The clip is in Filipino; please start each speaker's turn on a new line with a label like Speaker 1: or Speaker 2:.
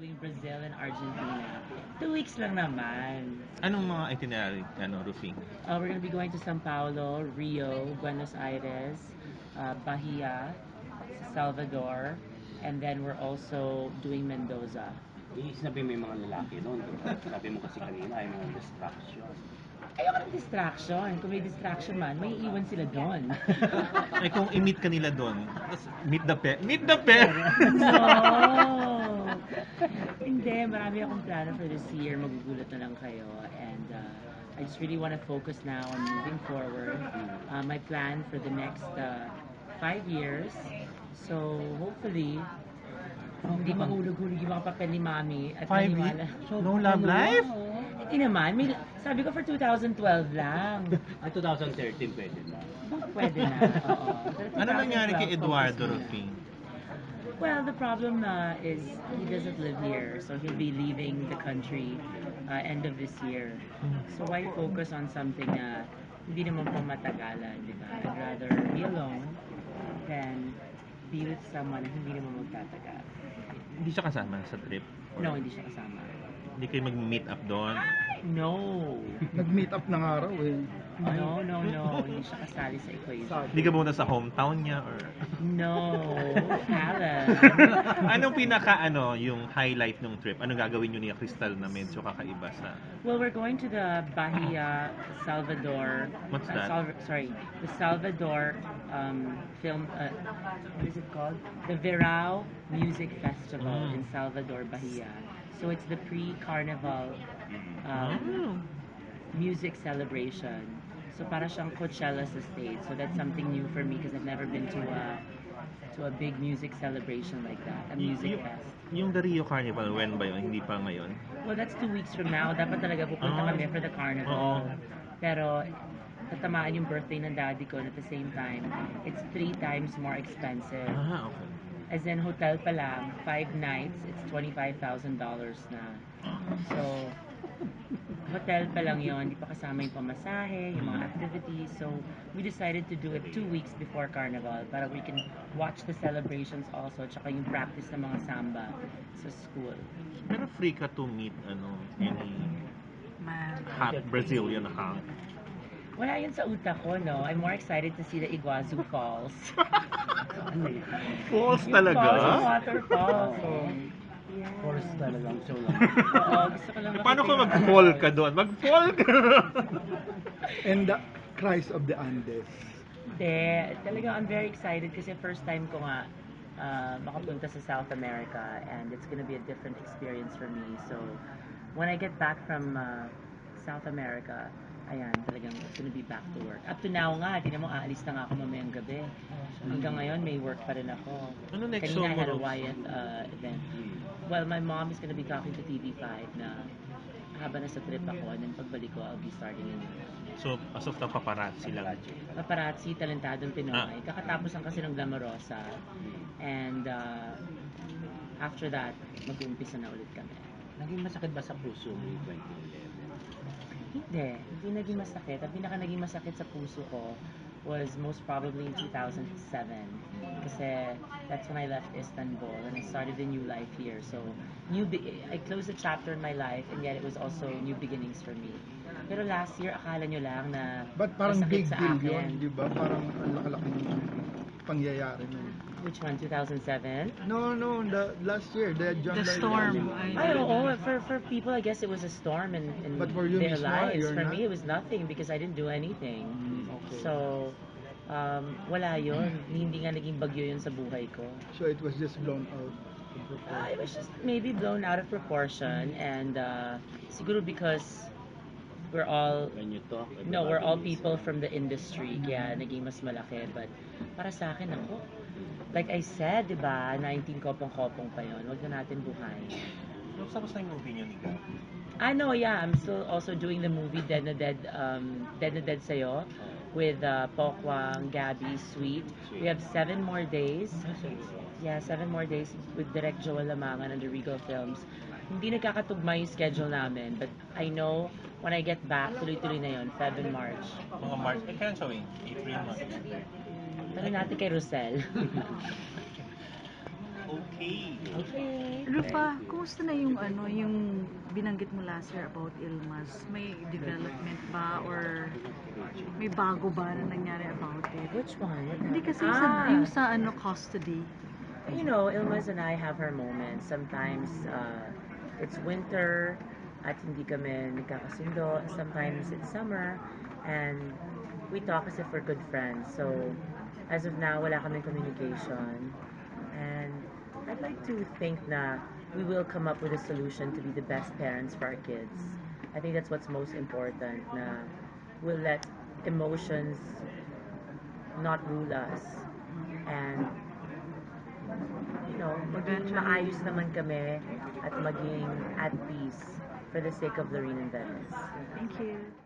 Speaker 1: between Brazil and Argentina. 2 weeks lang naman.
Speaker 2: Anong mga itinerary, Rufy?
Speaker 1: We're gonna be going to São Paulo, Rio, Buenos Aires, Bahia, Salvador, and then we're also doing Mendoza.
Speaker 3: Sabi mo yung mga lalaki doon, di ba? Sabi mo kasi kanina ay mga distraction.
Speaker 1: Ayoko ng distraction. Kung may distraction man, may iwan sila doon.
Speaker 2: Ay kung i-meet ka nila doon, meet the pair. Meet the pair!
Speaker 1: No! Hindi, marami akong plano for this year. Magugulat na lang kayo. And I just really want to focus now on moving forward. My plan for the next 5 years. So, hopefully, hindi mahulog-hulog yung mga papel ni Mami. At
Speaker 2: 5
Speaker 1: maniwala.
Speaker 2: years? No love life?
Speaker 1: Hindi naman. Sabi ko for 2012 lang.
Speaker 3: Ay, 2013 pwede na.
Speaker 1: Baka pwede na. Oo. Pero
Speaker 2: Ano nangyari kay
Speaker 1: 2012,
Speaker 2: Eduardo,
Speaker 1: focus muna.
Speaker 2: Rufy?
Speaker 1: Well, the problem is he doesn't live here, so he'll be leaving the country end of this year. So why focus on something na hindi naman po matagalan, di ba? I'd rather be alone than be with someone na hindi naman magtatagal.
Speaker 2: Hindi siya kasama sa trip?
Speaker 1: No, hindi siya kasama.
Speaker 2: Hindi kayo mag-meet up doon?
Speaker 1: No.
Speaker 4: Nag-meet up ng araw eh.
Speaker 1: No. Hindi siya kasali sa equation.
Speaker 2: Hindi ka pumunta sa hometown niya? Or...
Speaker 1: No, Alan.
Speaker 2: Anong yung highlight ng trip? Anong gagawin nyo ni Crystal na medyo kakaiba sa...
Speaker 1: Well, we're going to the Bahia, Salvador.
Speaker 2: What's that?
Speaker 1: The Salvador film. What is it called? The Verao Music Festival in Salvador, Bahia. So it's the pre-carnival music celebration. So para siyang Coachella sa States. So that's something new for me because I've never been to a big music celebration like that, a music fest.
Speaker 2: Yung the Rio Carnival, when ba yun? Hindi pa ngayon?
Speaker 1: Well, that's 2 weeks from now. Dapat talaga pupunta kami for the carnival. Pero tatamaan yung birthday ng daddy ko, and at the same time, it's 3 times more expensive.
Speaker 2: Okay.
Speaker 1: As in, hotel pa lang, 5 nights, it's $25,000 na. So, hotel pa lang yun, hindi pa kasama yung pamasahe, yung mga activities. So, we decided to do it 2 weeks before Carnival para we can watch the celebrations also, tsaka yung practice ng mga samba sa school.
Speaker 2: Pero free ka to meet any hot Brazilian hunk?
Speaker 1: Wala yun sa utak ko, no? I'm more excited to see the Iguazu Falls.
Speaker 2: Falls
Speaker 1: Yung
Speaker 2: talaga?
Speaker 1: falls, yung waterfalls. Yeah.
Speaker 3: Force talagang show lang.
Speaker 1: Oo, gusto ko lang
Speaker 2: Paano
Speaker 1: makita
Speaker 2: kung
Speaker 1: yung-
Speaker 2: mag-fall ka doon? Mag-fall ka!
Speaker 4: And the Christ of the Andes.
Speaker 1: Hindi, talaga I'm very excited kasi first time ko nga makapunta sa South America and it's gonna be a different experience for me. So, when I get back from South America, ayan, talagang it's gonna be back to work. Up to now nga, tingnan mo, aalis na nga ako mamayang gabi. Hanggang ngayon, may work pa rin ako.
Speaker 2: Ano next
Speaker 1: Kanina
Speaker 2: show
Speaker 1: I
Speaker 2: mo,
Speaker 1: had a
Speaker 2: Rose?
Speaker 1: Wyatt event. Well, my mom is gonna be talking to TV5 na habang nasa trip ako and then pagbalik ko, I'll be starting a new one.
Speaker 2: So, as of now, paparazzi lang.
Speaker 1: Paparazzi, talentadong Pinoy. Kakatapos lang kasi ng Glamorosa. And after that, mag-uumpisa na ulit kami.
Speaker 3: Naging masakit ba sa puso mo yung 2011?
Speaker 1: Hindi naging masakit. Ang pinaka naging masakit sa puso ko was most probably in 2007. Kasi that's when I left Istanbul and I started a new life here. So, I closed a chapter in my life and yet it was also new beginnings for me. Pero last year, akala nyo lang na
Speaker 4: But parang
Speaker 1: masakit
Speaker 4: big
Speaker 1: sa
Speaker 4: deal
Speaker 1: akin.
Speaker 4: yun, di ba? Parang ang laki-laking pangyayari nun.
Speaker 1: Which one? 2007?
Speaker 4: No, the last year, the John
Speaker 5: The
Speaker 4: Lloyd
Speaker 5: storm.
Speaker 4: Webber.
Speaker 1: Ay, oo. For people, I guess it was a storm in
Speaker 4: But for you,
Speaker 1: their
Speaker 4: Miss
Speaker 1: lives.
Speaker 4: Noah, you're
Speaker 1: For
Speaker 4: not?
Speaker 1: me, it was nothing because I didn't do anything.
Speaker 4: Okay.
Speaker 1: So, wala yun. Hindi nga naging bagyo yun sa buhay ko.
Speaker 4: So it was just blown out.
Speaker 1: It was just maybe blown out of proportion and siguro because we're all
Speaker 3: When you talk,
Speaker 1: no, we're all
Speaker 3: everybody
Speaker 1: people
Speaker 3: listens.
Speaker 1: from the industry kaya naging mas malaki. But para sa akin, ako, like I said, di ba, 19 kopong-kopong pa yun. Huwag na natin buhay.
Speaker 2: Tapos na yung movie niyo ni Gab?
Speaker 1: I know, yeah. I'm still also doing the movie Dead na Dead Sa'yo with Pokwang, Gabby, Sweet. We have 7 more days. Yeah, 7 more days with Direct Joel Lamangan under Regal Films. Hindi nagkakatugma yung schedule namin, but I know when I get back, tuloy-tuloy na yun, Feb and March.
Speaker 2: Mga March. Kailan showing? April, March.
Speaker 1: Tara natin kay Rosel.
Speaker 2: Okay.
Speaker 1: Okay.
Speaker 5: Rufa, kumusta na yung yung binanggit mo last year about Ilmas? May development ba or may bago ba na nangyari about it?
Speaker 1: Which one? What
Speaker 5: Hindi
Speaker 1: happened?
Speaker 5: kasi yung sa custody.
Speaker 1: You know, Ilmaz and I have her moments. Sometimes it's winter at hindi kami nagkakasundo. Sometimes it's summer and we talk as if we're good friends. So, as of now, wala kaming communication. And I'd like to think na we will come up with a solution to be the best parents for our kids. I think that's what's most important, na we'll let emotions not rule us. And you know, maging maayos naman kami at maging at peace for the sake of Lorene and Venice.
Speaker 5: Thank you.